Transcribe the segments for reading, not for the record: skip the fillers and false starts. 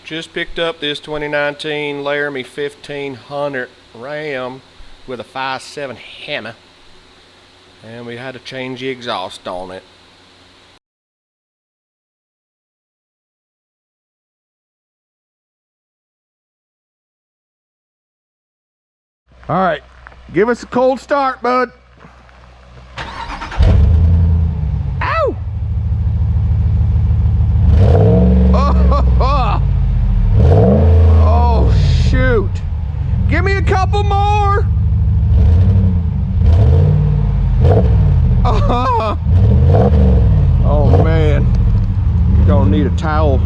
Just picked up this 2019 Laramie 1500 Ram with a 5.7 Hemi, and we had to change the exhaust on it. All right, give us a cold start, bud. Ow! Oh, shoot. Give me a couple more. Oh man, you're gonna need a towel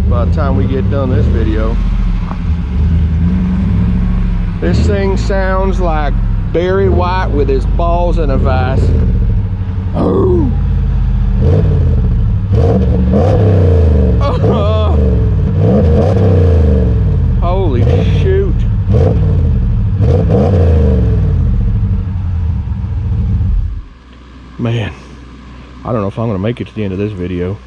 by the time we get done this video. This thing sounds like Barry White with his balls in a vise. Oh. Holy shoot. Man, I don't know if I'm gonna make it to the end of this video.